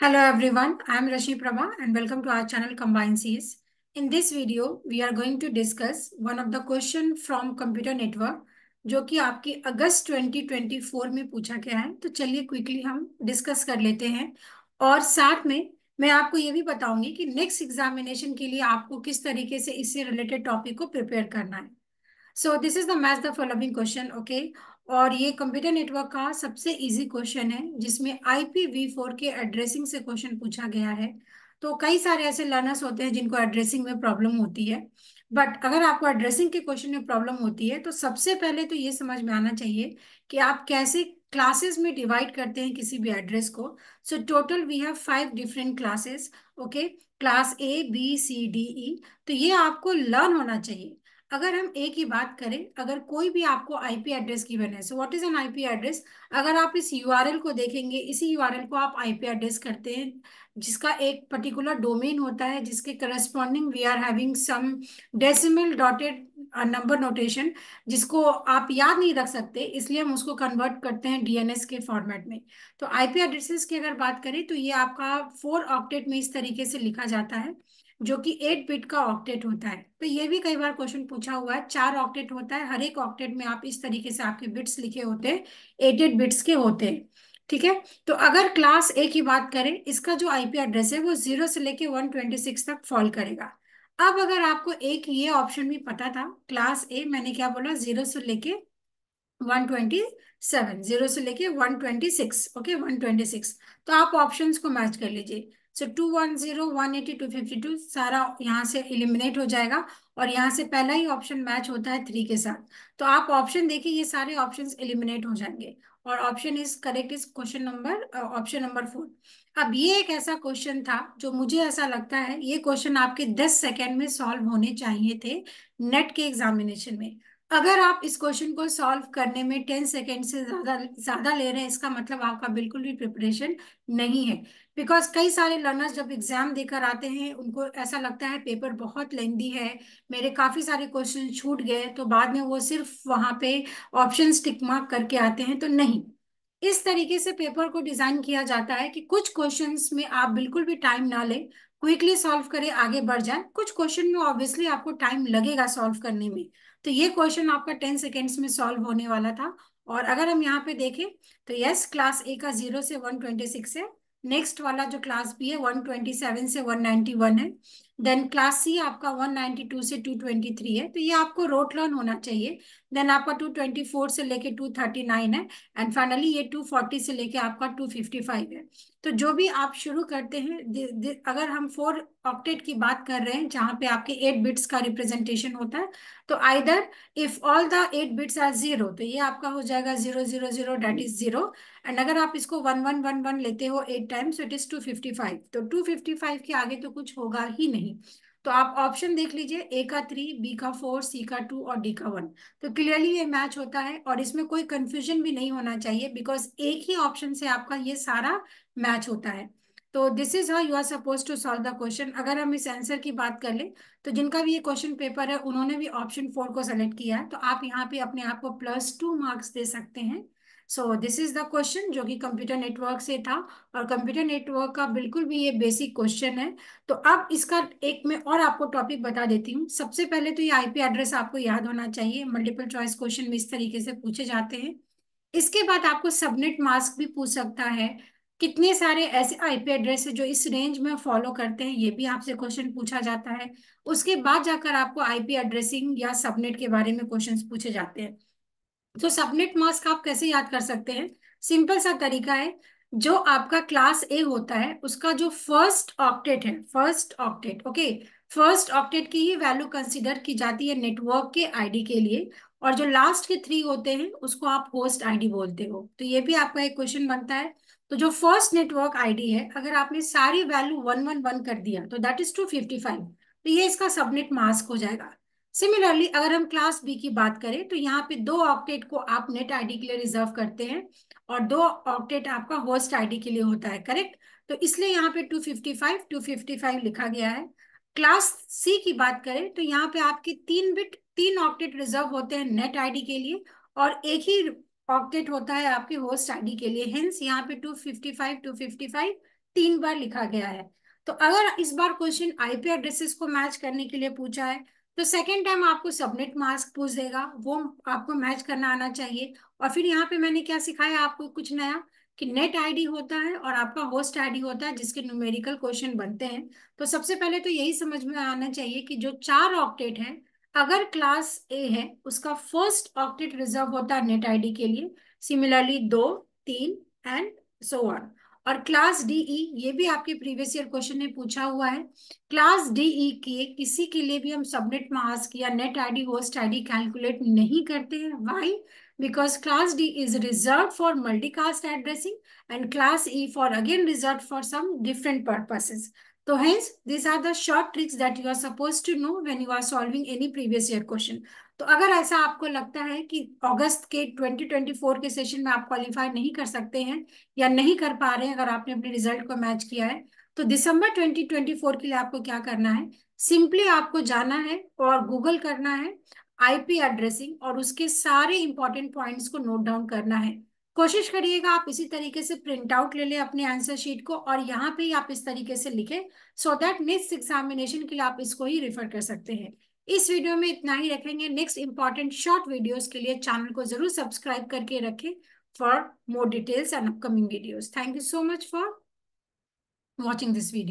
Hello everyone, I am Rashmi Prabha and welcome to our channel Combine Cs. In this video, we are going to discuss one of the question from Computer Network जो कि आपकी अगस्त 2024 में पूछा गया है। तो चलिए quickly हम डिस्कस कर लेते हैं और साथ में मैं आपको ये भी बताऊंगी कि नेक्स्ट एग्जामिनेशन के लिए आपको किस तरीके से इससे रिलेटेड टॉपिक को प्रिपेयर करना है। So this is the match the following question, okay. और ये कंप्यूटर नेटवर्क का सबसे इजी क्वेश्चन है जिसमें IPv4 के एड्रेसिंग से क्वेश्चन पूछा गया है। तो कई सारे ऐसे लर्नर्स होते हैं जिनको एड्रेसिंग में प्रॉब्लम होती है, बट अगर आपको एड्रेसिंग के क्वेश्चन में प्रॉब्लम होती है तो सबसे पहले तो ये समझ में आना चाहिए कि आप कैसे क्लासेस में डिवाइड करते हैं किसी भी एड्रेस को। So total we have 5 different classes, okay. Class A B C D E। तो ये आपको लर्न होना चाहिए। अगर हम एक ही बात करें, अगर कोई भी आपको आईपी एड्रेस गिवन है, so what is an IP address. अगर आप इस यूआरएल को देखेंगे, इसी यूआरएल को आप आईपी एड्रेस करते हैं जिसका एक पर्टिकुलर डोमेन होता है जिसके corresponding we are having some decimal dotted number notation जिसको आप याद नहीं रख सकते, इसलिए हम उसको कन्वर्ट करते हैं डीएनएस के फॉर्मेट में। तो आईपी एड्रेसेस की अगर बात करें तो ये आपका 4 ऑक्टेट में इस तरीके से लिखा जाता है जो कि 8 बिट का ऑक्टेट होता है। तो ये भी कई बार क्वेश्चन पूछा हुआ है, 4 ऑक्टेट होता है, हर एक ऑक्टेट में आप इस तरीके से आपके बिट्स लिखे होते हैं, 8 8 बिट्स के होते हैं, ठीक है। तो अगर क्लास ए की बात करें, इसका जो आईपी एड्रेस है वो 0 से लेके 126 तक फॉल करेगा। अब अगर आपको एक ये ऑप्शन भी पता था, क्लास ए मैंने क्या बोला, 0 से लेके 127, 0 से लेके 126, ओके 126। तो आप ऑप्शंस को मैच कर लीजिए। सो 210, 180, 252 सारा यहाँ से एलिमिनेट हो जाएगा और यहाँ से पहला ही ऑप्शन मैच होता है 3 के साथ। तो आप ऑप्शन देखिए, ये सारे ऑप्शंस एलिमिनेट हो जाएंगे और option is correct is question number option number 4। अब ये एक ऐसा क्वेश्चन था जो मुझे ऐसा लगता है ये क्वेश्चन आपके 10 सेकेंड में सॉल्व होने चाहिए थे नेट के एग्जामिनेशन में। अगर आप इस क्वेश्चन को सॉल्व करने में 10 सेकेंड से ज्यादा ज्यादा ले रहे हैं, इसका मतलब आपका बिल्कुल भी प्रिपरेशन नहीं है। बिकॉज कई सारे लर्नर्स जब एग्जाम देकर आते हैं उनको ऐसा लगता है पेपर बहुत लेंदी है, मेरे काफी सारे क्वेश्चन छूट गए, तो बाद में वो सिर्फ वहां पे ऑप्शन टिक मार्क करके आते हैं। तो नहीं, इस तरीके से पेपर को डिजाइन किया जाता है कि कुछ क्वेश्चंस में आप बिल्कुल भी टाइम ना लें, क्विकली सॉल्व करें, आगे बढ़ जाएं। कुछ क्वेश्चन में ऑब्वियसली आपको टाइम लगेगा सॉल्व करने में। तो ये क्वेश्चन आपका 10 सेकेंड्स में सॉल्व होने वाला था। और अगर हम यहाँ पे देखें तो यस, क्लास ए का 0 से 126 है। नेक्स्ट वाला जो क्लास बी है 127 से 191 है। देन क्लास सी आपका 192 से 223 है। तो ये आपको रोट लर्न होना चाहिए। देन आपका 224 से लेके 239 है। एंड फाइनली ये 240 से लेके आपका 255 है। तो जो भी आप शुरू करते हैं, अगर हम 4 ऑक्टेट की बात कर रहे हैं जहां पे आपके 8 बिट्स का रिप्रेजेंटेशन होता है, तो either if all the 8 bits are 0 तो ये आपका हो जाएगा 0 0 0, दैट इज 0। एंड अगर आप इसको 1 1 1 1 लेते हो 8 टाइम्स, इट इज 255। तो 255 के आगे तो कुछ होगा ही नहीं। तो आप ऑप्शन देख लीजिए, ए का 3, बी का 4, सी का 2 और डी का 1। तो क्लियरली ये मैच होता है और इसमें कोई कंफ्यूजन भी नहीं होना चाहिए बिकॉज एक ही ऑप्शन से आपका ये सारा मैच होता है। तो this is how you are suppose to solve the question. अगर हम इस आंसर की बात कर ले तो जिनका भी ये क्वेश्चन पेपर है उन्होंने भी ऑप्शन 4 को सेलेक्ट किया है, तो आप यहाँ पे अपने आप को +2 मार्क्स दे सकते हैं। So this is the question जो कि कंप्यूटर नेटवर्क से था और कंप्यूटर नेटवर्क का बिल्कुल भी ये बेसिक क्वेश्चन है। तो अब इसका एक मैं और आपको टॉपिक बता देती हूँ। सबसे पहले तो ये आईपी एड्रेस आपको याद होना चाहिए, मल्टीपल चॉइस क्वेश्चन में इस तरीके से पूछे जाते हैं। इसके बाद आपको सबनेट मास्क भी पूछ सकता है। कितने सारे ऐसे आईपी एड्रेस है जो इस रेंज में फॉलो करते हैं, ये भी आपसे क्वेश्चन पूछा जाता है। उसके बाद जाकर आपको आईपी एड्रेसिंग या सबनेट के बारे में क्वेश्चंस पूछे जाते हैं। तो सबनेट मास्क आप कैसे याद कर सकते हैं, सिंपल सा तरीका है। जो आपका क्लास ए होता है उसका जो फर्स्ट ऑक्टेट है, first octet, okay, first octet की ही वैल्यू कंसीडर की जाती है नेटवर्क के आईडी के लिए। और जो लास्ट के 3 होते हैं उसको आप होस्ट आईडी बोलते हो। तो ये भी आपका एक क्वेश्चन बनता है। तो जो फर्स्ट नेटवर्क आईडी है, अगर आपने सारी वैल्यू 111 कर दिया तो दैट इज 255। तो ये इसका सबनेट मास्क हो जाएगा। सिमिलरली अगर हम क्लास बी की बात करें तो यहाँ पे 2 ऑक्टेट को आप नेट आईडी के लिए रिजर्व करते हैं और 2 ऑक्टेट आपका होस्ट आईडी के लिए होता है, करेक्ट। तो इसलिए यहाँ पे 255 लिखा गया है। क्लास सी की बात करें तो यहाँ पे आपके 3 ऑक्टेट रिजर्व होते हैं नेट आईडी के लिए और एक ही ऑक्टेट होता है आपके होस्ट आईडी के लिए। हेंस यहाँ पे 255 255 3 बार लिखा गया है। तो अगर इस बार क्वेश्चन आईपी एड्रेसेस को मैच करने के लिए पूछा है, तो सेकेंड टाइम आपको सबनेट मास्क पूछ देगा, वो आपको मैच करना आना चाहिए। और फिर यहाँ पे मैंने क्या सिखाया आपको कुछ नया, कि नेट आईडी होता है और आपका होस्ट आईडी होता है जिसके न्यूमेरिकल क्वेश्चन बनते हैं। तो सबसे पहले तो यही समझ में आना चाहिए कि जो 4 ऑक्टेट है, अगर क्लास ए है उसका फर्स्ट ऑक्टेट रिजर्व होता है नेट आईडी के लिए, सिमिलरली 2, 3 एंड सो ऑन। और क्लास डीई, ये भी आपके प्रीवियस ईयर क्वेश्चन में पूछा हुआ है, क्लास डीई के किसी के लिए भी हम सबनेट मास्क या net ID host ID calculate नहीं करते हैं। Why? Because class D is reserve for multicast addressing and class E for again reserve for some different purposes. तो hence these are the short tricks that you are supposed to know when you are solving any previous year question। तो अगर ऐसा आपको लगता है कि अगस्त के 2024 के सेशन में आप क्वालिफाई नहीं कर सकते हैं या नहीं कर पा रहे हैं अगर आपने अपने रिजल्ट को मैच किया है, तो दिसंबर 2024 के लिए आपको क्या करना है, सिंपली आपको जाना है और गूगल करना है आईपी एड्रेसिंग और उसके सारे इंपॉर्टेंट पॉइंट्स को नोट डाउन करना है। कोशिश करिएगा आप इसी तरीके से प्रिंट आउट ले लें अपने आंसर शीट को और यहाँ पे ही आप इस तरीके से लिखें, सो दैट नेक्स्ट एग्जामिनेशन के लिए आप इसको ही रिफर कर सकते हैं। इस वीडियो में इतना ही रखेंगे। नेक्स्ट इंपॉर्टेंट शॉर्ट वीडियोस के लिए चैनल को जरूर सब्सक्राइब करके रखें for more details and upcoming videos. Thank you so much for watching this video.